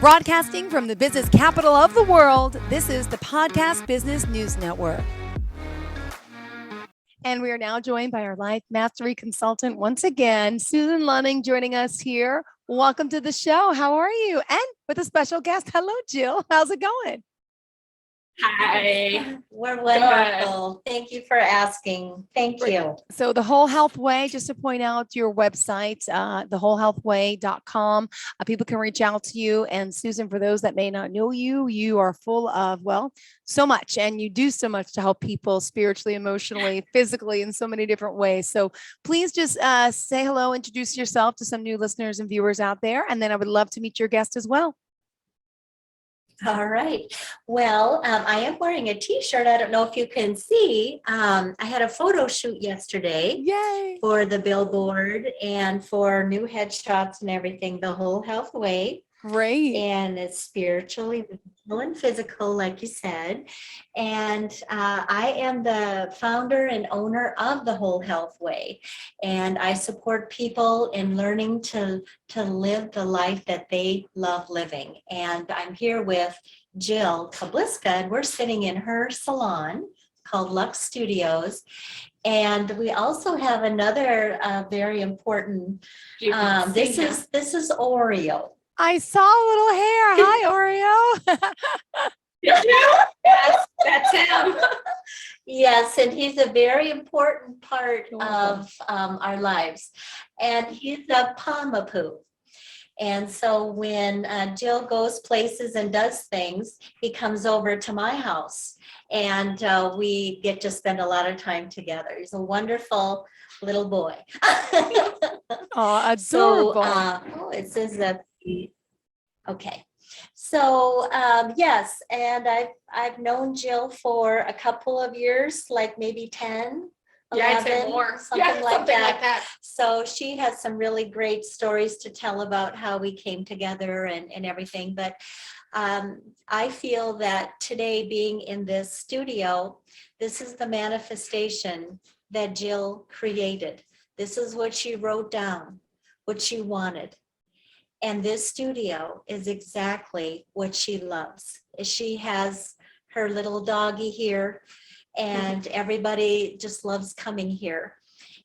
Broadcasting from the business capital of the world, this is the Podcast Business News Network. And we are now joined by our life mastery consultant once again, Susan Lunning, joining us here. Welcome to the show. How are you? And with a special guest, hello, Jill. How's it going? Hi. We're wonderful. Thank you for asking. Thank you. So the Whole Health Way, just to point out your website, thewholehealthway.com. People can reach out to you. And Susan, for those that may not know you, you are full of, well, so much, and you do so much to help people spiritually, emotionally, physically, in so many different ways. So please just say hello, introduce yourself to some new listeners and viewers out there. And then I would love to meet your guest as well. All right. Well, I am wearing a t-shirt. I don't know if you can see. I had a photo shoot yesterday. Yay. For the billboard and for new headshots and everything, the Whole Health Way. Great. And it's spiritually, mental, and physical, like you said. And I am the founder and owner of the Whole Health Way. And I support people in learning to live the life that they love living. And I'm here with Jill Kabliska, and we're sitting in her salon called Lux Studios. And we also have another very important, this is Oreo. I saw a little hair. Hi, Oreo. Yes, that's him. Yes, and he's a very important part of our lives. And he's a Pamapu. And so when Jill goes places and does things, he comes over to my house. And we get to spend a lot of time together. He's a wonderful little boy. Oh, adorable. So, it says that. Okay. So yes, and I've known Jill for a couple of years, like maybe 10, 11, more. something like that. So she has some really great stories to tell about how we came together and everything. But I feel that today, being in this studio, this is the manifestation that Jill created. This is what she wrote down, what she wanted. And this studio is exactly what she loves. She has her little doggy here, and everybody just loves coming here.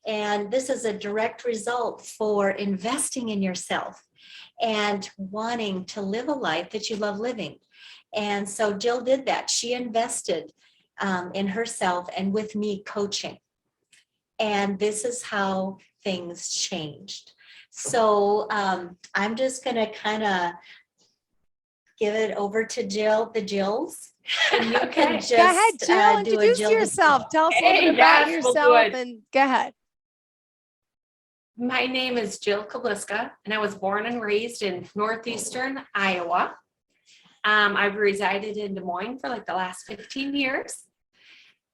And this is a direct result for investing in yourself and wanting to live a life that you love living. And so Jill did that. She invested in herself and with me coaching. And this is how things changed. So I'm just going to kind of give it over to Jill, the Jills. And you can just go ahead, Jill. Introduce Jill yourself. Tell us a little bit about yourself and go ahead. My name is Jill Kabliska, and I was born and raised in northeastern Iowa. I've resided in Des Moines for like the last 15 years.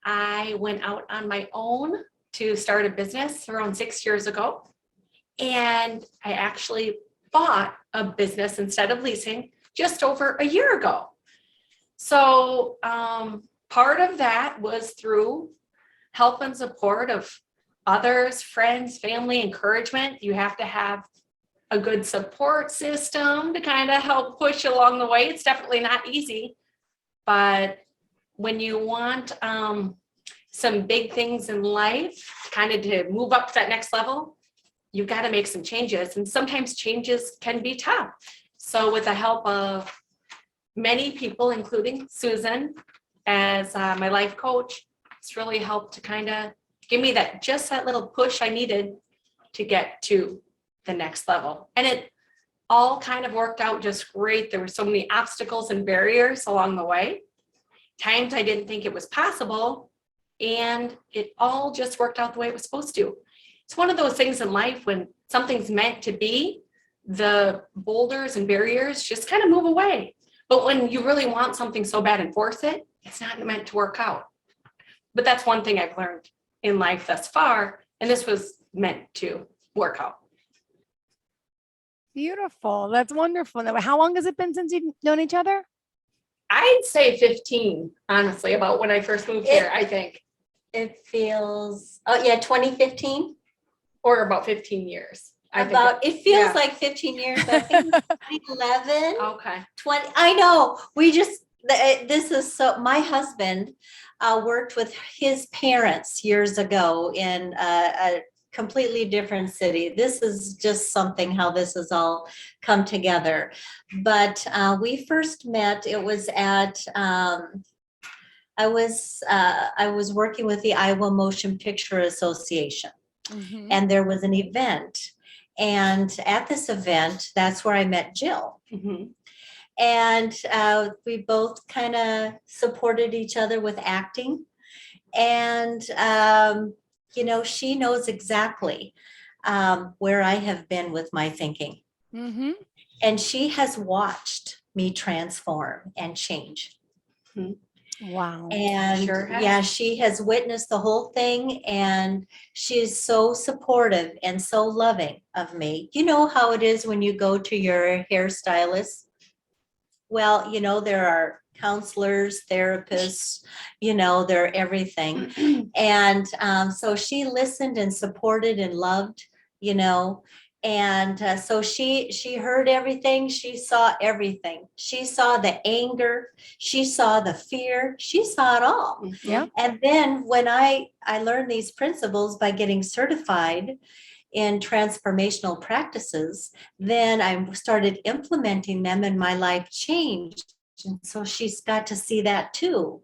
I went out on my own to start a business around 6 years ago. And I actually bought a business instead of leasing just over a year ago. So part of that was through help and support of others, friends, family, encouragement. You have to have a good support system to kind of help push you along the way. It's definitely not easy, but when you want some big things in life, kind of to move up to that next level, you've got to make some changes, and sometimes changes can be tough. So with the help of many people, including Susan as my life coach, it's really helped to kind of give me that little push I needed to get to the next level. And it all kind of worked out just great. There were so many obstacles and barriers along the way. Times I didn't think it was possible, and it all just worked out the way it was supposed to. It's one of those things in life when something's meant to be, the boulders and barriers just kind of move away. But when you really want something so bad and force it, it's not meant to work out. But that's one thing I've learned in life thus far, and this was meant to work out. Beautiful. That's wonderful. Now, how long has it been since you've known each other? I'd say 15, honestly, about when I first moved here, I think. It feels, 2015. Or about 15 years. I think About, it feels yeah. like 15 years, but I think it was 2011. Okay. 20, I know, this is so, my husband worked with his parents years ago in a completely different city. This is just something how this has all come together. But we first met, it was at, I was working with the Iowa Motion Picture Association, Mhm. and there was an event. And at this event, that's where I met Jill. Mm-hmm. And we both kind of supported each other with acting. And, she knows exactly where I have been with my thinking. Mhm. And she has watched me transform and change. Wow. And Sure has. yeah, she has witnessed the whole thing, and she's so supportive and so loving of me. You know how it is when you go to your hairstylist? Well, there are counselors, therapists, they're everything. And so she listened and supported and loved, you know. And so she heard everything. She saw everything. She saw the anger. She saw the fear. She saw it all. Yeah. And then when I learned these principles by getting certified in transformational practices, then I started implementing them and my life changed. And so she's got to see that too.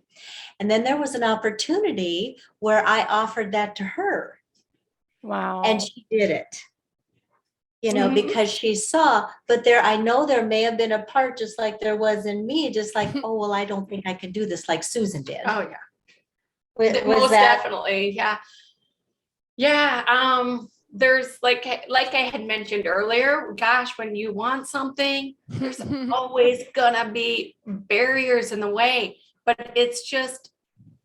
And then there was an opportunity where I offered that to her, Wow. and she did it. Mhm. Because she saw, but I know there may have been a part just like there was in me, just like, oh, well, I don't think I can do this like Susan did. Oh yeah. Was Most that? definitely. Yeah. Yeah. There's like I had mentioned earlier, gosh, when you want something, there's always gonna be barriers in the way, but it's just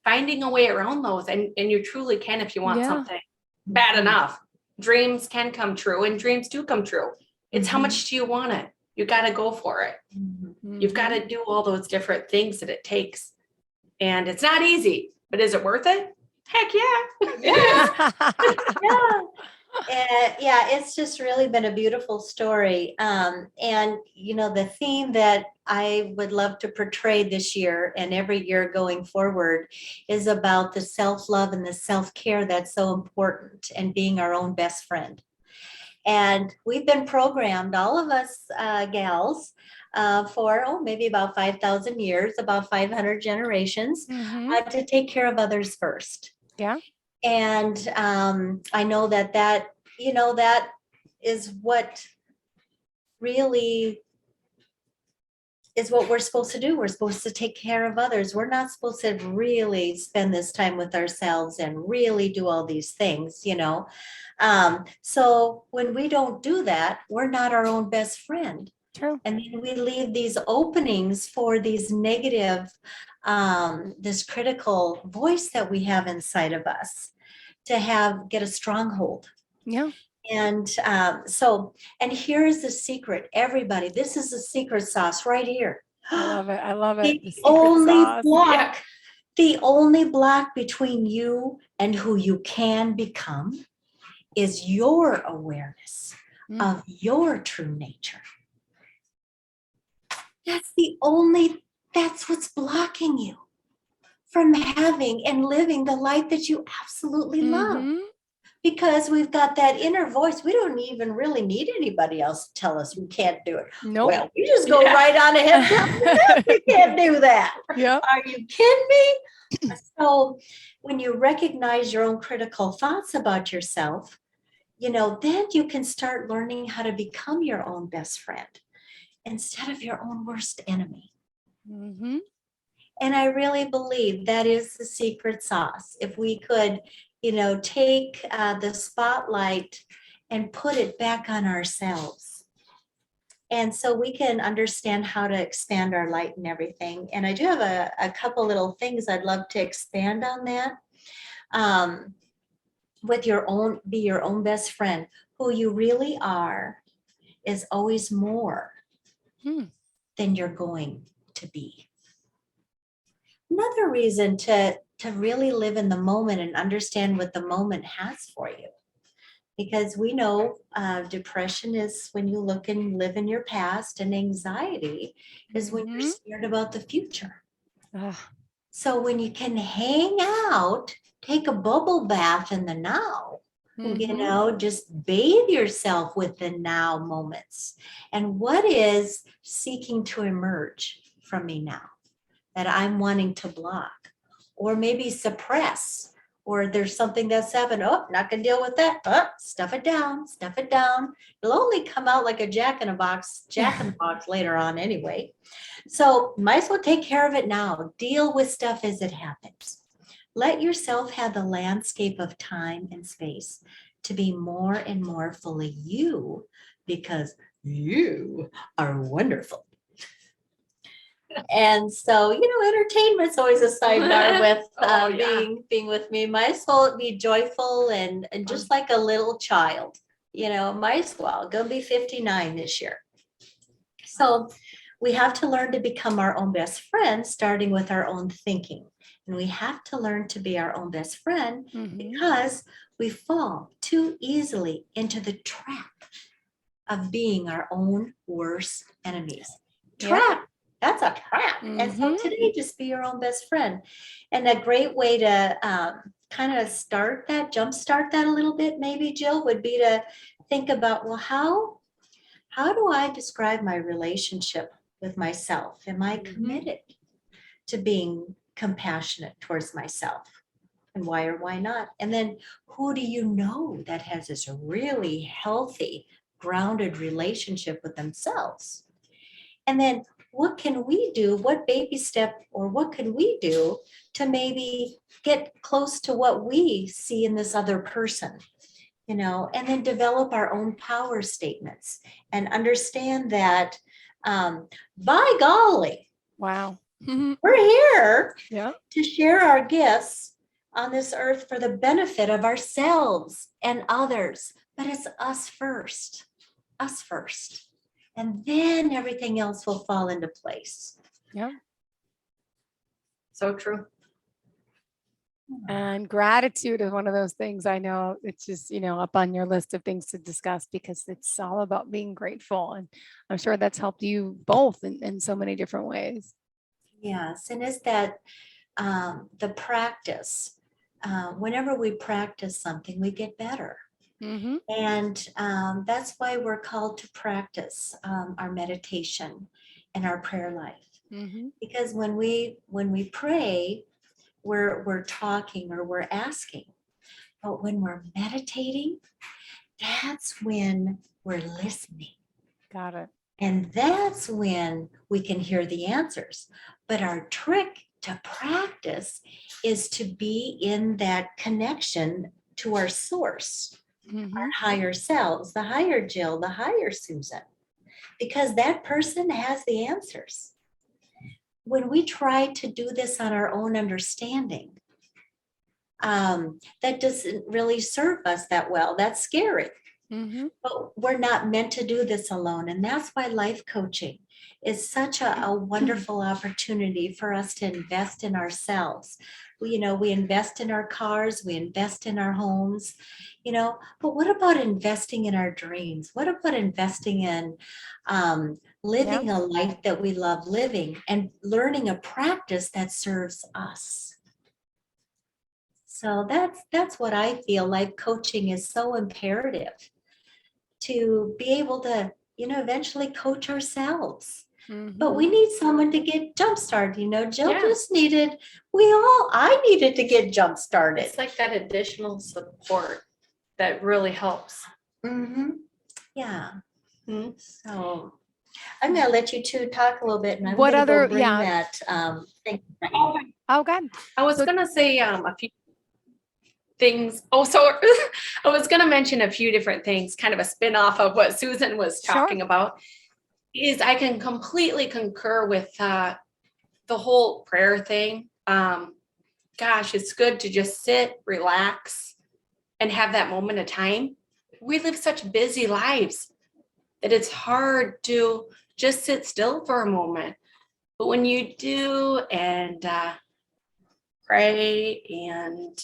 finding a way around those, and you truly can if you want Yeah. something bad enough. Dreams can come true, and dreams do come true. It's how much do you want it? You got to go for it. You've got to do all those different things that it takes, and it's not easy, but is it worth it? Heck yeah. It is. Yeah. And yeah, it's just really been a beautiful story. And the theme that I would love to portray this year and every year going forward is about the self-love and the self-care that's so important, and being our own best friend. And we've been programmed, all of us gals, for maybe about 5,000 years, about 500 generations, Mhm. to take care of others first. Yeah. And I know that is what really is what we're supposed to do. We're supposed to take care of others. We're not supposed to really spend this time with ourselves and really do all these things. So when we don't do that, we're not our own best friend. True. And then we leave these openings for these negative, this critical voice that we have inside of us to get a stronghold. Yeah. And and here's the secret, everybody. This is the secret sauce right here. I love it. I love it. The secret only sauce. block, the only block between you and who you can become is your awareness of your true nature. That's what's blocking you from having and living the life that you absolutely love. Mhm. Because we've got that inner voice. We don't even really need anybody else to tell us we can't do it. Nope. Well, we just go right on ahead. We can't do that. Yeah. Are you kidding me? So when you recognize your own critical thoughts about yourself, then you can start learning how to become your own best friend instead of your own worst enemy. Mhm. And I really believe that is the secret sauce. If we could, take the spotlight and put it back on ourselves. And so we can understand how to expand our light and everything. And I do have a couple little things I'd love to expand on that. Be your own best friend. Who you really are is always more than you're going to be. Another reason to really live in the moment and understand what the moment has for you. Because we know depression is when you look and live in your past, and anxiety is when you're Mhm. scared about the future. Ugh, So when you can hang out, take a bubble bath in the now, mhm. just bathe yourself with the now moments. And what is seeking to emerge from me now that I'm wanting to block or maybe suppress? Or there's something that's happened. Oh, not gonna deal with that. Oh, stuff it down, stuff it down. It'll only come out like a jack in the box later on anyway. So might as well take care of it now. Deal with stuff as it happens. Let yourself have the landscape of time and space to be more and more fully you, because you are wonderful. And so, entertainment's always a sidebar with Oh, yeah. being with me. Might as well be joyful and just like a little child. Might as well. Gonna be 59 this year. So we have to learn to become our own best friend, starting with our own thinking. And we have to learn to be our own best friend Mhm. because we fall too easily into the trap of being our own worst enemies. Yep. Trap. That's a trap. And so Mhm. today, just be your own best friend. And a great way to kind of jumpstart that a little bit, maybe, Jill, would be to think about, well, how do I describe my relationship with myself? Am I Mhm. committed to being compassionate towards myself? And why or why not? And then who do you know that has this really healthy, grounded relationship with themselves? And then what can we do? What baby step or what can we do to maybe get close to what we see in this other person? And then develop our own power statements and understand that, by golly, Wow. Mhm. we're here Yep. to share our gifts on this earth for the benefit of ourselves and others. But it's us first, us first. And then everything else will fall into place. Yep. So true. And gratitude is one of those things I know it's just, up on your list of things to discuss because it's all about being grateful. And I'm sure that's helped you both in so many different ways. Yes. And is that the practice? Whenever we practice something, we get better. Mm-hmm. And that's why we're called to practice our meditation and our prayer life. Mm-hmm. Because when we pray, we're talking or we're asking. But when we're meditating, that's when we're listening. Got it. And that's when we can hear the answers. But our trick to practice is to be in that connection to our source, Mm-hmm. our higher selves, the higher Jill, the higher Susan, because that person has the answers. When we try to do this on our own understanding, that doesn't really serve us that well. That's scary. Mm-hmm. But we're not meant to do this alone. And that's why life coaching is such a wonderful opportunity for us to invest in ourselves. We invest in our cars, we invest in our homes, but what about investing in our dreams? What about investing in living a life that we love living and learning a practice that serves us? So that's what I feel. Life coaching is so imperative to be able to, eventually coach ourselves. Mm-hmm. But we need someone to get jump started. Jill Yeah. just needed, I needed to get jump started. It's like that additional support that really helps. Mm-hmm. Yeah. Mm-hmm. So I'm going to let you two talk a little bit, and I'm What going to other- go bring yeah. that thing. Oh, God. I was So- gonna say a few things. Oh, so I was gonna mention a few different things, kind of a spin-off of what Susan was Sure. talking about. Is I can completely concur with the whole prayer thing. Gosh, it's good to just sit, relax, and have that moment of time. We live such busy lives that it's hard to just sit still for a moment. But when you do and pray and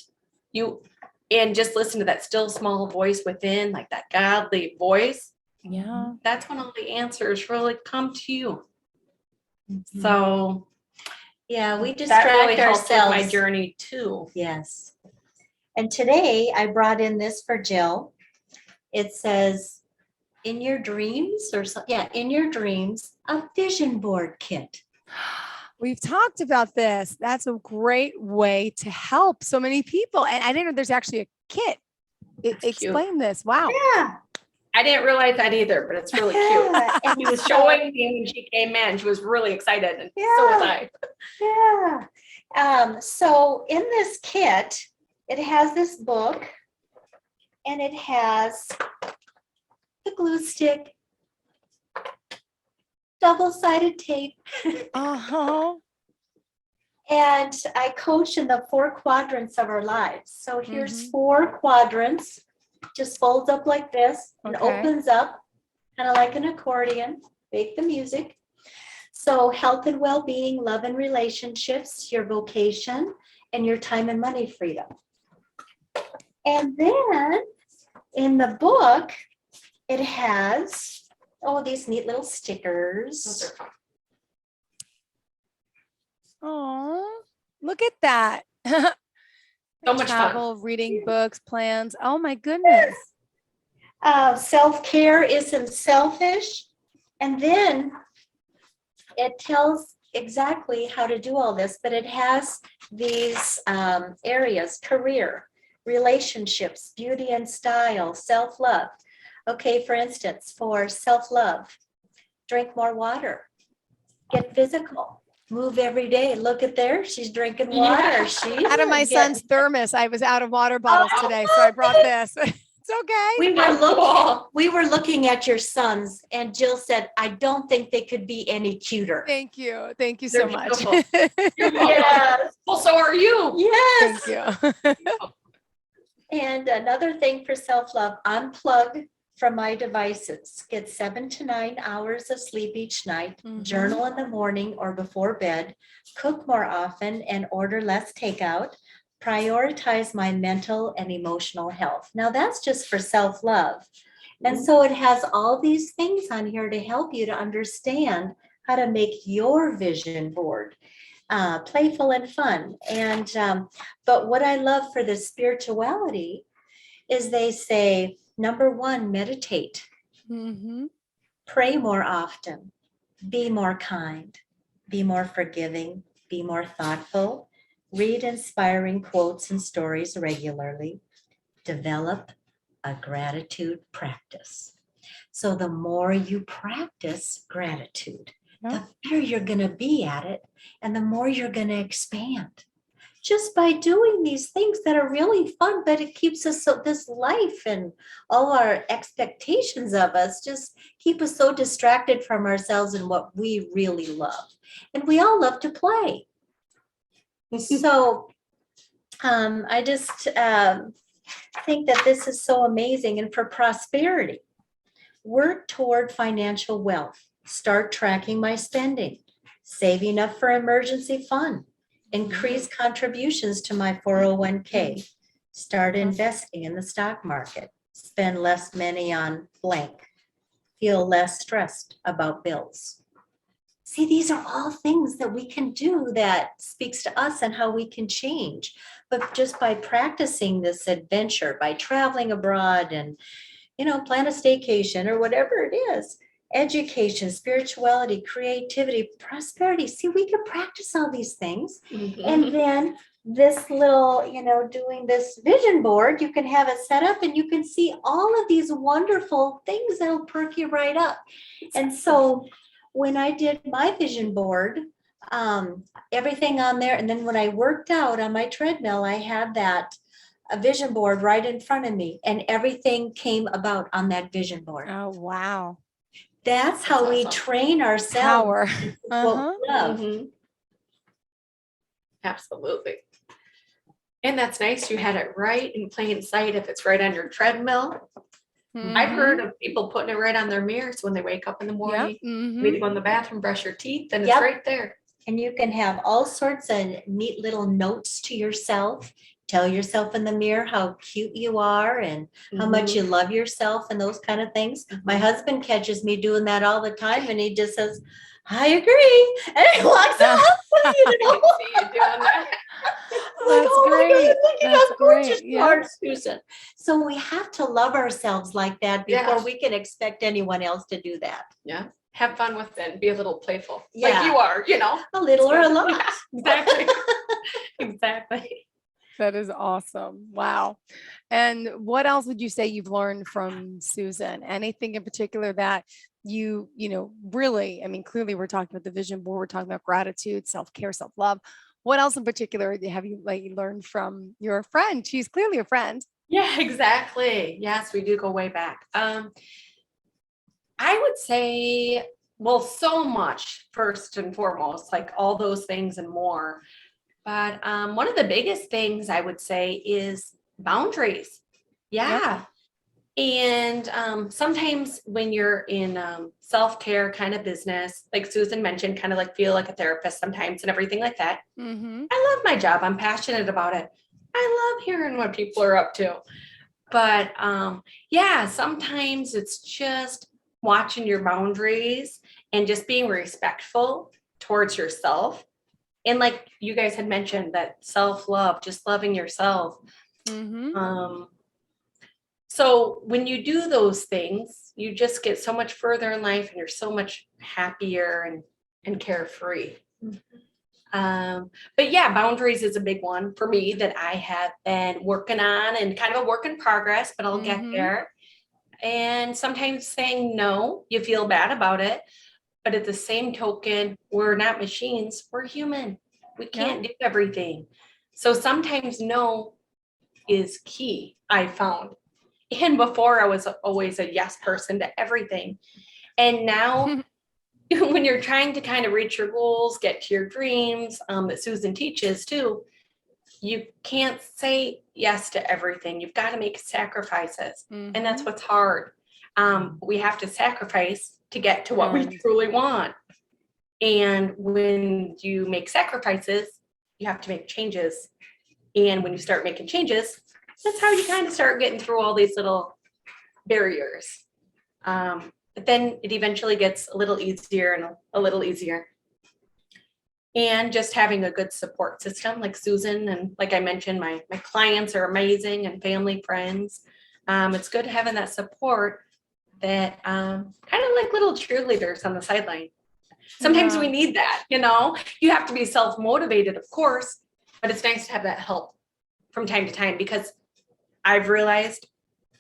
you and just listen to that still small voice within, like that godly voice, Yeah. that's when all the answers really come to you. Mhm. So Yeah, we that distract really helped with ourselves. my journey too. Yes. And today I brought in this for Jill. It says, in your dreams, or so, yeah, in your dreams, a vision board kit. We've talked about this. That's a great way to help so many people. And I didn't know there's actually a kit. It's cute. Explain this. Wow. Yeah. I didn't realize that either, but it's really cute. Yeah. And he was showing me when she came in. She was really excited, and so was I. Yeah. So in this kit, it has this book, and it has the glue stick, double-sided tape, Uh-huh. and I coach in the 4 quadrants of our lives. So here's Mhm. 4 quadrants, just folds up like this and Okay. opens up, kind of like an accordion, make the music. So health and well-being, love and relationships, your vocation, and your time and money freedom. And then in the book, it has, these neat little Those stickers. are fun. Oh, look at that. So much fun. Travel, reading books, plans. Oh my goodness. Self-care isn't selfish. And then it tells exactly how to do all this, but it has these areas: career, relationships, beauty and style, self-love. Okay, for instance, for self-love, drink more water, get physical, move every day. Look at there, she's drinking water. Yeah. She's Out of my getting- son's thermos. I was out of water bottles today, so I brought this. It's okay. We were looking at your sons, and Jill said, I don't think they could be any cuter. Thank you. Thank you so They're much. beautiful. You're welcome. Yes, Well, so are you. yes. Thank you. And another thing for self-love, unplug from my devices. Get 7 to 9 hours of sleep each night, Mhm. journal in the morning or before bed, cook more often and order less takeout, prioritize my mental and emotional health. Now that's just for self-love. And so it has all these things on here to help you to understand how to make your vision board playful and fun. And but what I love for the spirituality is they say, number 1, meditate, Mhm. pray more often, be more kind, be more forgiving, be more thoughtful, read inspiring quotes and stories regularly, develop a gratitude practice. So the more you practice gratitude, Yeah. the better you're going to be at it, and the more you're going to expand. Just by doing these things that are really fun, but it keeps us so, this life and all our expectations of us just keep us so distracted from ourselves and what we really love. And we all love to play. So I just think that this is so amazing. And for prosperity, work toward financial wealth, start tracking my spending, save enough for emergency fund, increase contributions to my 401k, start investing in the stock market, spend less money on blank, feel less stressed about bills. See, these are all things that we can do that speaks to us and how we can change. But just by practicing this adventure, by traveling abroad and, plan a staycation or whatever it is, education, spirituality, creativity, prosperity. See, we can practice all these things. And then this little, doing this vision board, you can have it set up and you can see all of these wonderful things that'll perk you right up. And so when I did my vision board, everything on there, and then when I worked out on my treadmill, I had a vision board right in front of me, and everything came about on that vision board. Oh, wow. That's how we awesome. train ourselves. Power. What we love. Absolutely. And that's nice. You had it right in plain sight if it's right on your treadmill. I've heard of people putting it right on their mirrors when they wake up in the morning. Need to go in the bathroom, brush your teeth, and it's Yep. right there. And you can have all sorts of neat little notes to yourself, tell yourself in the mirror how cute you are and how much you love yourself and those kind of things. My husband catches me doing that all the time and he just says, I agree. And he walks off. You know? See you doing that. Like, That's oh my God, great. look at That's how gorgeous great. you Yeah. are, Susan. So we have to love ourselves like that before Yeah. we can expect anyone else to do that. Yeah. Have fun with it and be a little playful. Yeah. Like you are, you know. A little or a lot. Yeah, exactly. Exactly. That is awesome. Wow. And what else would you say you've learned from Susan? Anything in particular that really, I mean, clearly we're talking about the vision board, we're talking about gratitude, self-care, self-love. What else in particular have you learned from your friend? She's clearly a friend. Yeah, exactly. Yes, we do go way back. I would say, well, so much first and foremost, like all those things and more. But one of the biggest things I would say is boundaries. Yeah. And sometimes when you're in self-care kind of business, like Susan mentioned, kind of like feel like a therapist sometimes and everything like that. Mm-hmm. I love my job. I'm passionate about it. I love hearing what people are up to. But yeah, sometimes it's just watching your boundaries and just being respectful towards yourself. And like you guys had mentioned, that self-love, just loving yourself. Mm-hmm. So when you do those things, you just get so much further in life and you're so much happier and carefree. But yeah, boundaries is a big one for me that I have been working on and kind of a work in progress, but I'll get there. And sometimes saying no, you feel bad about it. But at the same token, we're not machines, we're human. We can't do everything. So sometimes no is key, I found. And before I was always a yes person to everything. And now when you're trying to kind of reach your goals, get to your dreams, that Susan teaches too, you can't say yes to everything. You've got to make sacrifices. And that's what's hard. We have to sacrifice to get to what we truly want. And when you make sacrifices, you have to make changes. And when you start making changes, that's how you kind of start getting through all these little barriers. But then it eventually gets a little easier and a little easier. And just having a good support system like Susan, and like I mentioned, my clients are amazing and family, friends. It's good having that support that kind of like little cheerleaders on the sideline. Sometimes we need that, you have to be self-motivated, of course, but it's nice to have that help from time to time because I've realized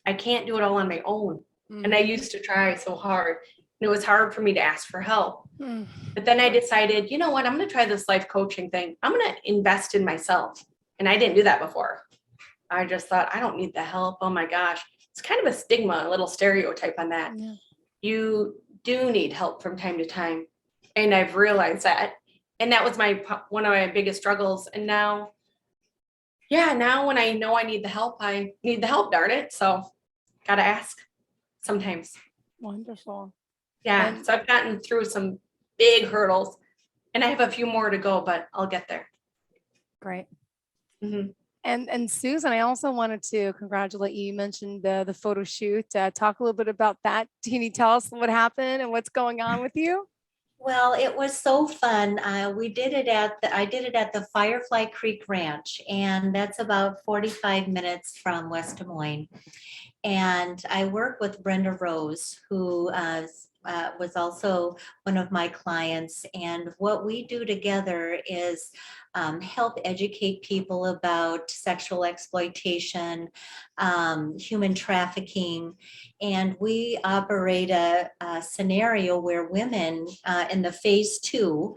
I can't do it all on my own. And I used to try so hard. And it was hard for me to ask for help. But then I decided, you know what, I'm going to try this life coaching thing. I'm going to invest in myself. And I didn't do that before. I just thought, I don't need the help. Oh my gosh. It's kind of a stigma, a little stereotype on that. Yeah. You do need help from time to time. And I've realized that. And that was one of my biggest struggles. And now when I know I need the help, darn it. So got to ask sometimes. Wonderful. Yeah. So I've gotten through some big hurdles and I have a few more to go, but I'll get there. Great. And Susan, I also wanted to congratulate you. You mentioned the photo shoot. Talk a little bit about that. Can you tell us what happened and what's going on with you? Well, it was so fun. I did it at the Firefly Creek Ranch, and that's about 45 minutes from West Des Moines. And I work with Brenda Rose, who was also one of my clients. And what we do together is help educate people about sexual exploitation, human trafficking. And we operate a scenario where women in the phase 2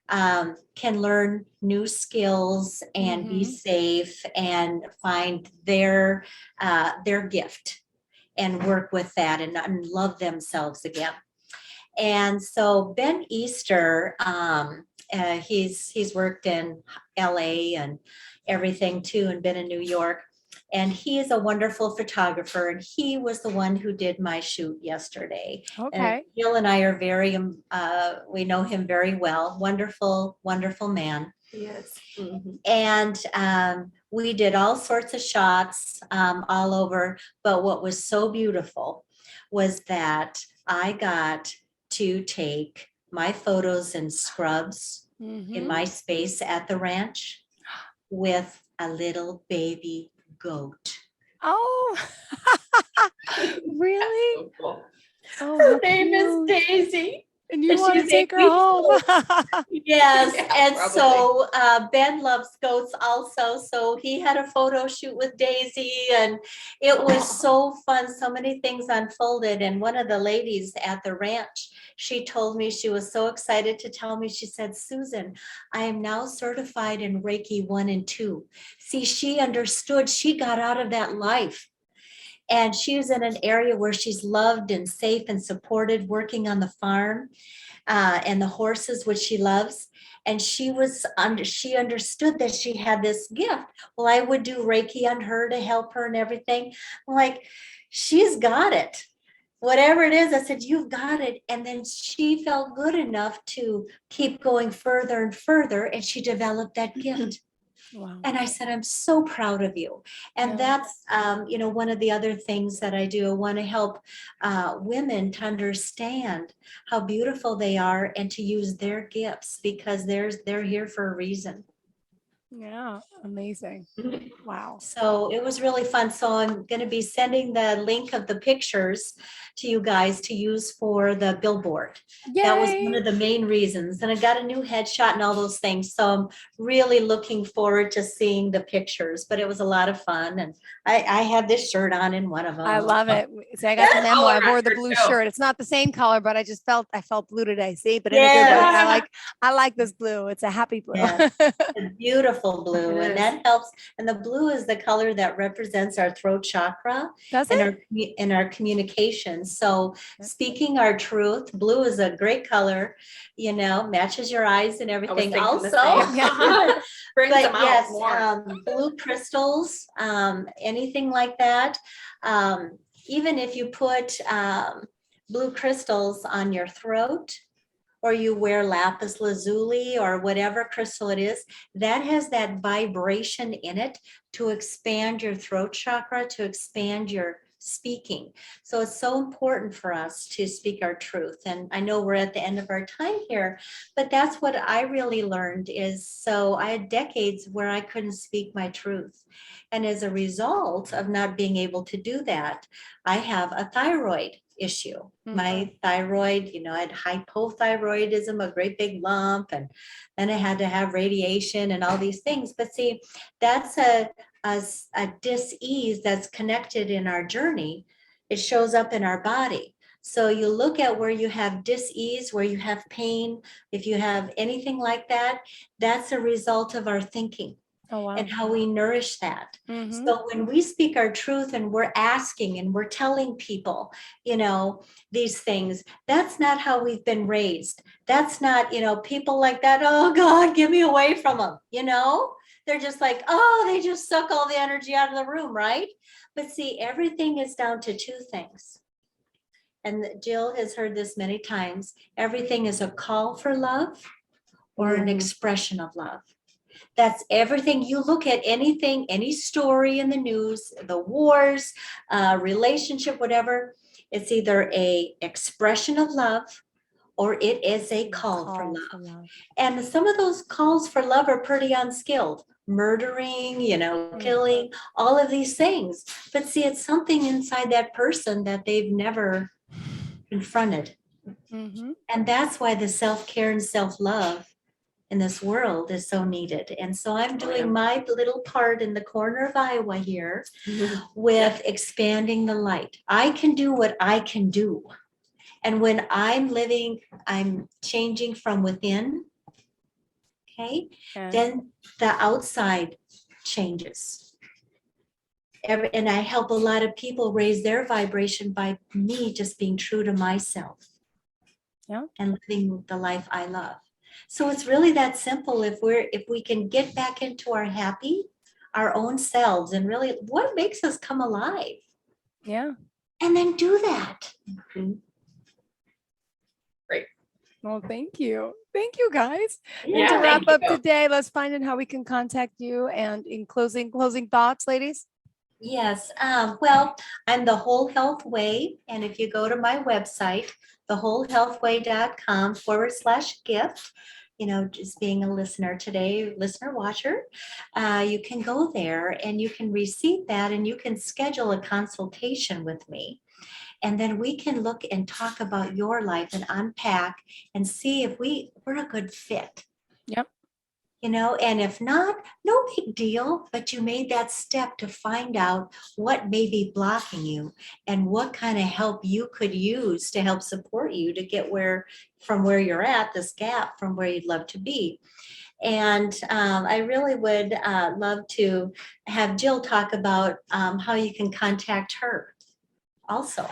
can learn new skills and be safe and find their gift and work with that and love themselves again. And so Ben Easter, he's worked in LA and everything too, and been in New York. And he is a wonderful photographer, and he was the one who did my shoot yesterday. Okay. And Jill and I are we know him very well. Wonderful, wonderful man. Yes. And we did all sorts of shots all over. But what was so beautiful was that I got to take my photos in scrubs in my space at the ranch with a little baby goat. Oh, really? So cool. Oh, Her how name is cute. Daisy. And you and want to she's take 8 her weeks home. old. Yes, Yeah, and probably. so Ben loves goats also. So he had a photo shoot with Daisy, and it was so fun. So many things unfolded. And one of the ladies at the ranch, she told me she was so excited to tell me. She said, "Susan, I am now certified in Reiki 1 and 2." See, she understood. She got out of that life. And she was in an area where she's loved and safe and supported, working on the farm and the horses, which she loves. And she understood that she had this gift. Well, I would do Reiki on her to help her and everything. I'm like, she's got it. Whatever it is, I said, you've got it. And then she felt good enough to keep going further and further, and she developed that gift. Wow. And I said, I'm so proud of you. And Yeah. that's, one of the other things that I do. I want to help women to understand how beautiful they are and to use their gifts, because they're here for a reason. Yeah. Amazing. Wow. So it was really fun. So I'm going to be sending the link of the pictures to you guys to use for the billboard. That was one Yay. of the main reasons. And I got a new headshot and all those things. So I'm really looking forward to seeing the pictures, but it was a lot of fun. And I had this shirt on in one of them. I love it. See, I got the memo. I Color wore the on her blue too. shirt. It's not the same color, but I felt blue today. See, but in a good way. Yeah. I like this blue. It's a happy blue. Yeah. A beautiful blue, It and is. that helps. And the blue is the color that represents our throat chakra Does and it? our communication. So speaking our truth, blue is a great color, matches your eyes and I was everything thinking the also. same. Yeah. Brings But them out yes, more. blue crystals, anything like that. Even if you put blue crystals on your throat, or you wear lapis lazuli or whatever crystal it is, that has that vibration in it to expand your throat chakra, to expand your speaking. So it's so important for us to speak our truth. And I know we're at the end of our time here, but that's what I really learned is, so I had decades where I couldn't speak my truth. And as a result of not being able to do that, I have a thyroid issue. My thyroid, I had hypothyroidism, a great big lump, and then I had to have radiation and all these things. But see, that's a dis-ease that's connected in our journey. It shows up in our body. So you look at where you have dis-ease, where you have pain, if you have anything like that, that's a result of our thinking. Oh, wow. And how we nourish that. Mhm. So when we speak our truth and we're asking and we're telling people, these things, that's not how we've been raised. That's not, people like that, oh God, get me away from them, They're just like, oh, they just suck all the energy out of the room, right? But see, everything is down to two things. And Jill has heard this many times. Everything is a call for love or an expression of love. That's everything. You look at anything, any story in the news, the wars, relationship, whatever, it's either a expression of love or it is a call for love. And some of those calls for love are pretty unskilled. Murdering, killing, all of these things. But see, it's something inside that person that they've never confronted. And that's why the self-care and self-love in this world is so needed. And so I'm doing my little part in the corner of Iowa here with expanding the light. I can do what I can do. And when I'm living, I'm changing from within. Okay. Then the outside changes. And I help a lot of people raise their vibration by me just being true to myself. Yeah. And living the life I love. So it's really that simple. If we can get back into our own selves, and really what makes us come alive. Yeah. And then do that. Great. Well, thank you. Thank you, guys. And Yeah, to wrap thank up you. today, let's find out how we can contact you. And in closing thoughts, ladies. Yes, well, I'm the Whole Health Way, and if you go to my website, thewholehealthway.com/gift, just being a listener today, listener watcher, you can go there and you can receive that and you can schedule a consultation with me. And then we can look and talk about your life and unpack and see if we're a good fit. Yep. And if not, no big deal, but you made that step to find out what may be blocking you and what kind of help you could use to help support you to get from where you're at, this gap from where you'd love to be. And I really would love to have Jill talk about how you can contact her also.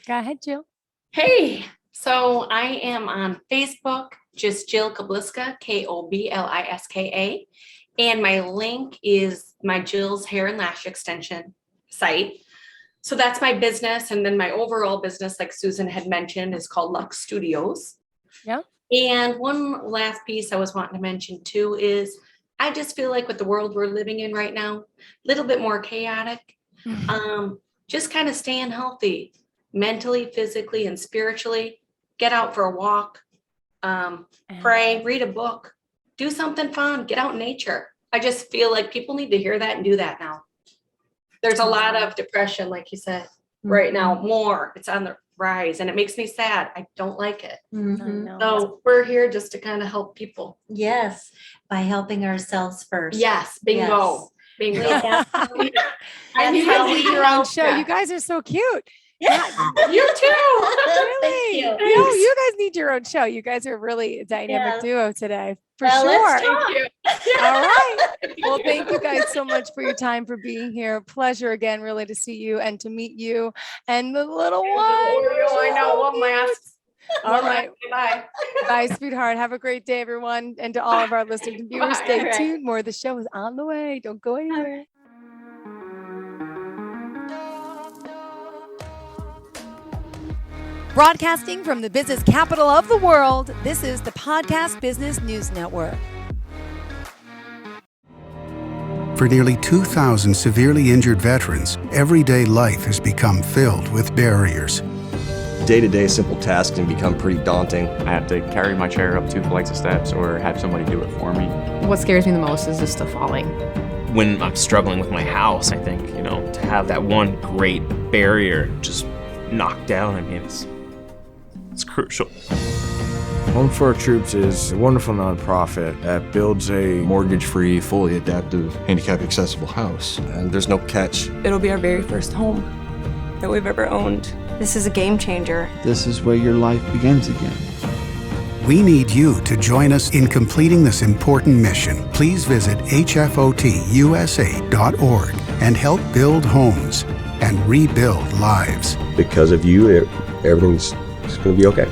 Go ahead, Jill. Hey, so I am on Facebook, just Jill Kobliska, Kobliska. And my link is my Jill's Hair and Lash Extension site. So that's my business. And then my overall business, like Susan had mentioned, is called Lux Studios. Yeah. And one last piece I was wanting to mention too is I just feel like with the world we're living in right now, a little bit more chaotic, just kind of staying healthy mentally, physically, and spiritually. Get out for a walk, pray, read a book, do something fun, get out in nature. I just feel like people need to hear that and do that now. There's a lot of depression, like you said, right now, more. It's on the rise and it makes me sad. I don't like it. Mhm. So we're here just to kind of help people. Yes, by helping ourselves first. Yes, bingo. Bingo. That's how we- I that's You how guys we need your own help. show. You guys are so cute. Yeah. You too. Really? Thank No, you. you guys need your own show. You guys are really a dynamic Yeah. duo today. For Well, let's sure. talk. Thank you. All right. Well, thank you guys so much for your time, for being here. Pleasure again, really, to see you and to meet you and the little one. I know. So One last. All One right. last. Bye. Bye, sweetheart. Have a great day, everyone. And to all of our listeners and viewers, Bye. stay All right. tuned. More of the show is on the way. Don't go anywhere. Broadcasting from the business capital of the world, this is the Podcast Business News Network. For nearly 2,000 severely injured veterans, everyday life has become filled with barriers. Day-to-day simple tasks can become pretty daunting. I have to carry my chair up 2 flights of steps or have somebody do it for me. What scares me the most is just the falling. When I'm struggling with my house, I think, to have that one great barrier just knocked down, it's crucial. Home for Our Troops is a wonderful nonprofit that builds a mortgage-free, fully adaptive, handicap-accessible house. And there's no catch. It'll be our very first home that we've ever owned. This is a game changer. This is where your life begins again. We need you to join us in completing this important mission. Please visit hfotusa.org and help build homes and rebuild lives. Because of you, everything's going to be okay.